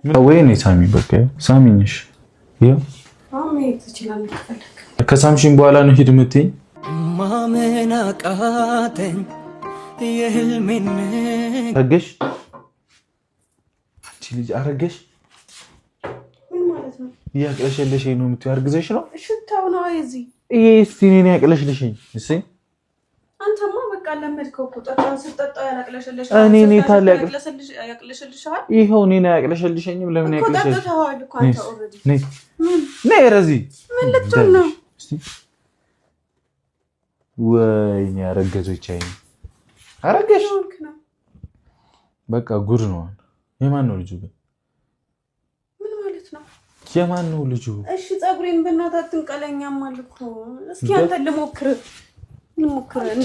ወይኔ ሳሚ በቃ ሳሚኝሽ ይሄ ከሳምሽን በኋላ ነው ሂድ የምትይኝ? ማመን አቃተኝ የህልሜን አረገሽ አንቺ ልጅ አረገሽ። ምን ማለት ነው? ያቅለሽልሽኝ ነው የምትይው? አርግዘሽ ነው? እሺ ታው ነው እዚህ ይሄ እስቲ እኔ ያቅለሽልሽኝ እሺ አንተማ በቃ ለመድከው ቁጣጣን ስጠጣው ያቅለሽልሽ እኔ ታለ ያቅለሽልሻል። ይሄው እኔ ነው ያቅለሽልሽኝም ለምን ያቅለሽልሽ? ቁጣጣው እኮ አንተ ኦሬዲ ነይ ረዚ ምን ልትል ነው? እስቲ ወይኔ አረገዘች። አይኔ አረገሽ በቃ ጉድ ነው። የማን ነው ልጁ? ምን ማለት ነው? የማን ነው ልጁ? እሺ ፀጉሬን በእናትህ አትንቀለኛም አልኩ። እስኪ አንተ ልሞክር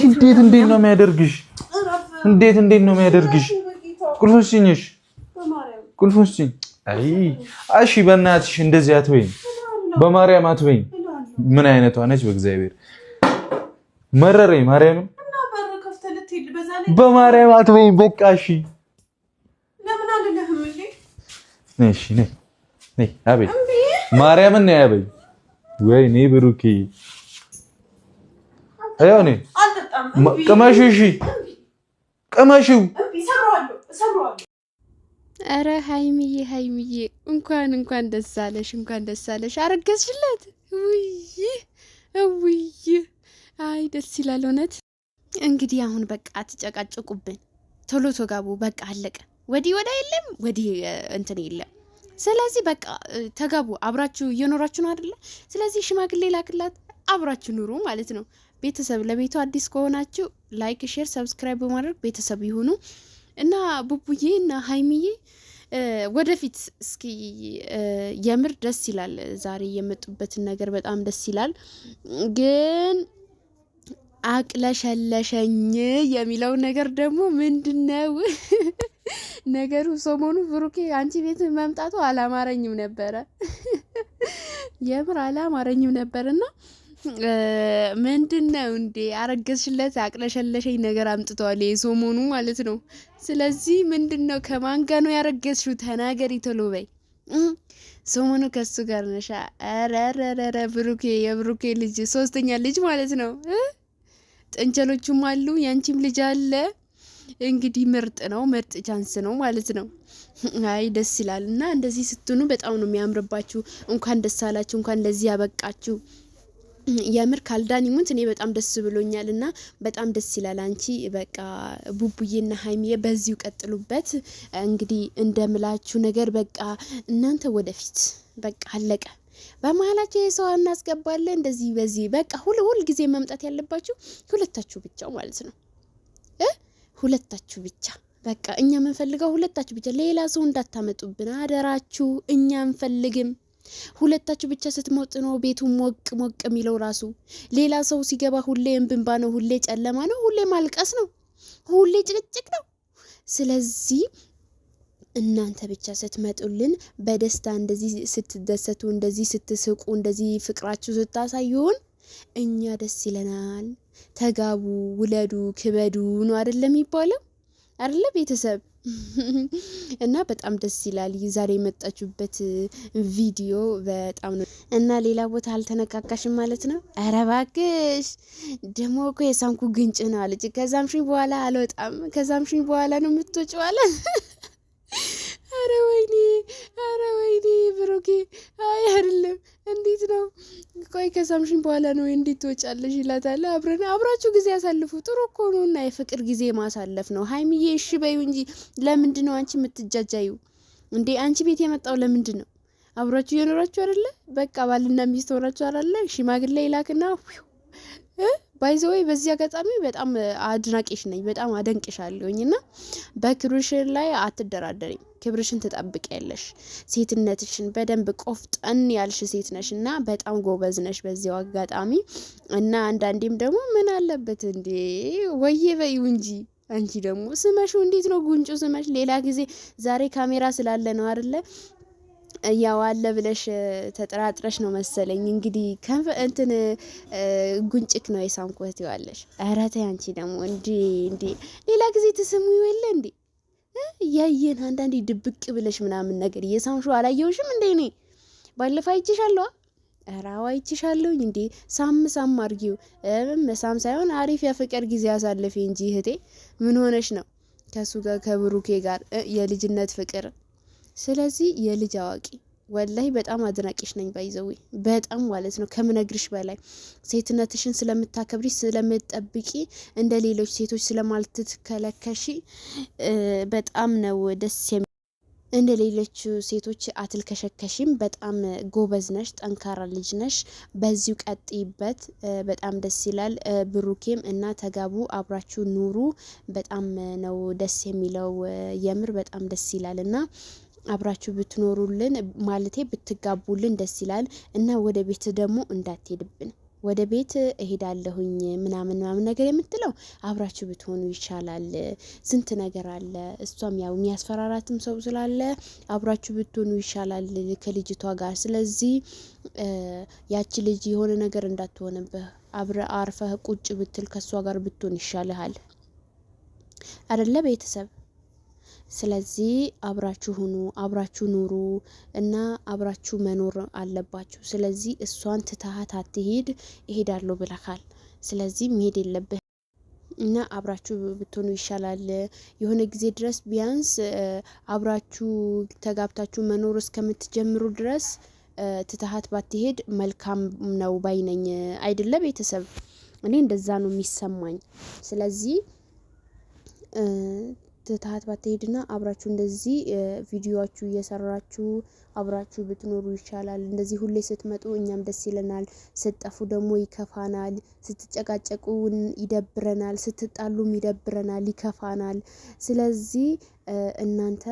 እንዴት ነው የሚያደርግሽ? እንዴት ነው የሚያደርግሽ? ቁልፎችኝሽ ቁልፎችኝ። አይ እሺ በእናትሽ እንደዚህ አትበይኝ፣ በማርያም አትበይኝ። ምን አይነቷ ነች? በእግዚአብሔር መረረኝ። ማርያምን በማርያም አትበይኝ። በቃ እሺ ለምን አልልህም እንዴ? እሺ ነይ አቤት ማርያምን ነይ አበይ። ወይኔ ብሩኬ አይሆኔ ቅመሽው። እሺ ቅመሽው። ኧረ ሃይሚዬ እንኳን ደስ አለሽ አረገዝሽለት። ውይ አይ ደስ ይላል እውነት። እንግዲህ አሁን በቃ አትጨቃጨቁብን፣ ቶሎ ተጋቡ። በቃ አለቀ። ወዲህ የለም ወዲህ እንትን የለም። ስለዚህ በቃ ተጋቡ። አብራችሁ እየኖራችሁ ነው አይደለ? ስለዚህ ሽማግሌ ላክላት፣ አብራችሁ ኑሩ ማለት ነው። ቤተሰብ ለቤቱ አዲስ ከሆናችሁ ላይክ፣ ሼር፣ ሰብስክራይብ በማድረግ ቤተሰብ ይሁኑ እና ቡቡዬ እና ሃይሚዬ ወደፊት እስኪ የምር ደስ ይላል። ዛሬ የመጡበትን ነገር በጣም ደስ ይላል። ግን አቅለሸለሸኝ የሚለው ነገር ደግሞ ምንድነው ነገሩ? ሰሞኑ ብሩኬ አንቺ ቤት መምጣቱ አላማረኝም ነበረ፣ የምር አላማረኝም ነበርና ምንድነው እንዴ አረገዝሽለት አቅለሸለሸኝ ነገር አምጥተዋል የሰሞኑ ማለት ነው። ስለዚህ ምንድነው ከማን ጋር ነው ያረገዝሽው? ተናገሪ ቶሎ በይ። ሰሞኑ ከሱ ጋር ነሻ? አረረረ ብሩኬ የብሩኬ ልጅ ሶስተኛ ልጅ ማለት ነው። ጥንቸሎቹም አሉ፣ ያንቺም ልጅ አለ። እንግዲህ ምርጥ ነው፣ ምርጥ ቻንስ ነው ማለት ነው። አይ ደስ ይላል። እና እንደዚህ ስትኑ በጣም ነው የሚያምርባችሁ። እንኳን ደስ አላችሁ፣ እንኳን ለዚህ ያበቃችሁ። የምር ካልዳኒ ሙንት እኔ በጣም ደስ ብሎኛል እና በጣም ደስ ይላል። አንቺ በቃ ቡቡዬና ሃይሚዬ በዚሁ ቀጥሉበት። እንግዲህ እንደምላችሁ ነገር በቃ እናንተ ወደፊት በቃ አለቀ። በመሀላችሁ የሰው እናስገባለን እንደዚህ በዚህ በቃ ሁሉ ጊዜ መምጣት ያለባችሁ ሁለታችሁ ብቻ ማለት ነው። ሁለታችሁ ብቻ በቃ እኛ የምንፈልገው ሁለታችሁ ብቻ፣ ሌላ ሰው እንዳታመጡብን አደራችሁ። እኛ አንፈልግም። ሁለታችሁ ብቻ ስትሞጥ ነው ቤቱ ሞቅ የሚለው ራሱ። ሌላ ሰው ሲገባ ሁሌ እንብንባ ነው፣ ሁሌ ጨለማ ነው፣ ሁሌ ማልቀስ ነው፣ ሁሌ ጭቅጭቅ ነው። ስለዚህ እናንተ ብቻ ስትመጡልን በደስታ እንደዚህ ስትደሰቱ፣ እንደዚህ ስትስቁ፣ እንደዚህ ፍቅራችሁ ስታሳዩን እኛ ደስ ይለናል። ተጋቡ፣ ውለዱ፣ ክበዱ ነው አይደለም የሚባለው? አይደለ ቤተሰብ? እና በጣም ደስ ይላል ዛሬ የመጣችሁበት ቪዲዮ በጣም ነው። እና ሌላ ቦታ አልተነካካሽም ማለት ነው? ኧረ እባክሽ ደግሞ እኮ የሳምኩ ግንጭ ነው አለች። ከዛምሽኝ በኋላ አልወጣም፣ ከዛምሽኝ በኋላ ነው የምትወጪው አለ። ኧረ ወይኔ ብሩኬ፣ አይ አይደለም እንዴት ነው? ቆይ ከሳምሽን በኋላ ነው እንዴት ትወጫለሽ ይላታል። አብራችሁ ጊዜ ያሳልፉ። ጥሩ እኮ ነው እና የፍቅር ጊዜ ማሳለፍ ነው። ሃይሚዬ እሺ በዩ እንጂ ለምንድን ነው አንቺ የምትጃጃዩ እንዴ? አንቺ ቤት የመጣው ለምንድን ነው? አብራችሁ እየኖራችሁ አይደለ? በቃ ባልና ሚስት ሆናችሁ አይደለ? ሽማግሌ ይላክና ባይዘወይ በዚህ አጋጣሚ በጣም አድናቂሽ ነኝ፣ በጣም አደንቅሻለሁኝ እና በክብርሽን ላይ አትደራደሪም። ክብርሽን ትጠብቂያለሽ። ሴትነትሽን በደንብ ቆፍጠን ያልሽ ሴት ነሽ እና በጣም ጎበዝ ነሽ በዚያው አጋጣሚ እና አንዳንዴም ደግሞ ምን አለበት እንዴ ወዬ በዩ እንጂ አንቺ ደግሞ ስመሹ እንዴት ነው ጉንጩ ስመሽ? ሌላ ጊዜ ዛሬ ካሜራ ስላለ ነው አይደለ ያው አለ ብለሽ ተጠራጥረሽ ነው መሰለኝ እንግዲህ እንትን ጉንጭክ ነው የሳምኮት ይዋለሽ። ኧረ ተይ አንቺ ደግሞ እንዴ ሌላ ጊዜ ትስሙ ይወለ እንዴ ያየን አንዳንዴ ድብቅ ብለሽ ምናምን ነገር እየሳምሹ አላየውሽም እንዴ? እኔ ባለፈው አይቼሻለሁ። ኧረ አዎ አይቼሻለሁኝ እንዴ። ሳም አድርጊው። መሳም ሳይሆን አሪፍ የፍቅር ጊዜ አሳልፊ እንጂ እህቴ። ምን ሆነሽ ነው? ከሱ ጋር ከብሩኬ ጋር የልጅነት ፍቅር። ስለዚህ የልጅ አዋቂ ወላይ በጣም አድናቂሽ ነኝ። ባይዘዊ በጣም ማለት ነው ከምነግርሽ በላይ ሴትነትሽን ስለምታከብሪ ስለምትጠብቂ እንደ ሌሎች ሴቶች ስለማልትከለከሺ በጣም ነው ደስ እንደ ሌሎች ሴቶች አትልከሸከሽም። በጣም ጎበዝ ነሽ፣ ጠንካራ ልጅ ነሽ። በዚሁ ቀጥይበት። በጣም ደስ ይላል። ብሩኬም እና ተጋቡ፣ አብራችሁ ኑሩ። በጣም ነው ደስ የሚለው። የምር በጣም ደስ ይላል እና አብራችሁ ብትኖሩልን ማለቴ ብትጋቡልን ደስ ይላል እና ወደ ቤት ደግሞ እንዳትሄድብን። ወደ ቤት እሄዳለሁኝ ምናምን ነገር የምትለው አብራችሁ ብትሆኑ ይሻላል። ስንት ነገር አለ። እሷም ያው የሚያስፈራራትም ሰው ስላለ አብራችሁ ብትሆኑ ይሻላል ከልጅቷ ጋር። ስለዚህ ያቺ ልጅ የሆነ ነገር እንዳትሆንብህ አርፈህ ቁጭ ብትል ከሷ ጋር ብትሆን ይሻልሃል አይደለ ቤተሰብ? ስለዚህ አብራችሁ ሁኑ፣ አብራችሁ ኑሩ እና አብራችሁ መኖር አለባችሁ። ስለዚህ እሷን ትተሃት አትሄድ። እሄዳለሁ ብለካል። ስለዚህ መሄድ የለብህ እና አብራችሁ ብትሆኑ ይሻላል። የሆነ ጊዜ ድረስ ቢያንስ አብራችሁ ተጋብታችሁ መኖር እስከምትጀምሩ ድረስ ትተሃት ባትሄድ መልካም ነው ባይነኝ። አይደለ ቤተሰብ? እኔ እንደዛ ነው የሚሰማኝ። ስለዚህ ትታት ባትሄድና አብራችሁ እንደዚህ ቪዲዮአችሁ እየሰራችሁ አብራችሁ ብትኖሩ ይሻላል። እንደዚህ ሁሌ ስትመጡ እኛም ደስ ይለናል፣ ስትጠፉ ደግሞ ይከፋናል፣ ስትጨቃጨቁ ይደብረናል፣ ስትጣሉም ይደብረናል፣ ይከፋናል። ስለዚህ እናንተ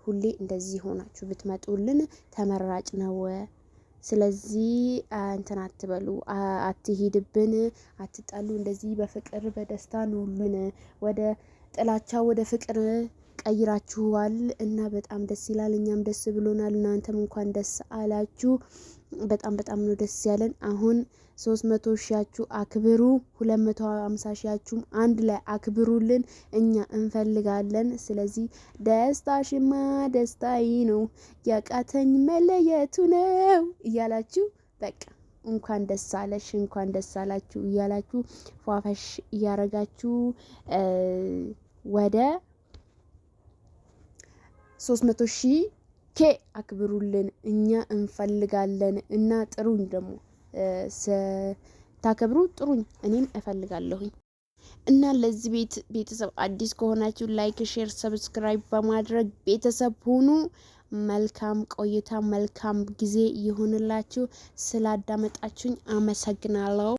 ሁሌ እንደዚህ ሆናችሁ ብትመጡልን ተመራጭ ነው። ስለዚህ እንትን አትበሉ፣ አትሂድብን፣ አትጣሉ። እንደዚህ በፍቅር በደስታ ኑልን። ወደ ጥላቻ ወደ ፍቅር ቀይራችኋል እና በጣም ደስ ይላል። እኛም ደስ ብሎናል። እናንተም እንኳን ደስ አላችሁ። በጣም ነው ደስ ያለን። አሁን 300 ሺያችሁ አክብሩ፣ 250 ሺያችሁም አንድ ላይ አክብሩልን። እኛ እንፈልጋለን። ስለዚህ ደስታሽማ ደስታዬ ነው፣ ያቃተኝ መለየቱ ነው እያላችሁ በቃ እንኳን ደስ አለሽ እንኳን ደስ አላችሁ እያላችሁ ፏፈሽ እያረጋችሁ ወደ 300 ሺህ ኬ አክብሩልን። እኛ እንፈልጋለን እና ጥሩኝ ደግሞ ታከብሩ ጥሩኝ፣ እኔም እፈልጋለሁኝ። እና ለዚህ ቤተሰብ አዲስ ከሆናችሁ ላይክ፣ ሼር፣ ሰብስክራይብ በማድረግ ቤተሰብ ሁኑ። መልካም ቆይታ መልካም ጊዜ ይሁንላችሁ። ስላዳመጣችሁኝ አመሰግናለሁ።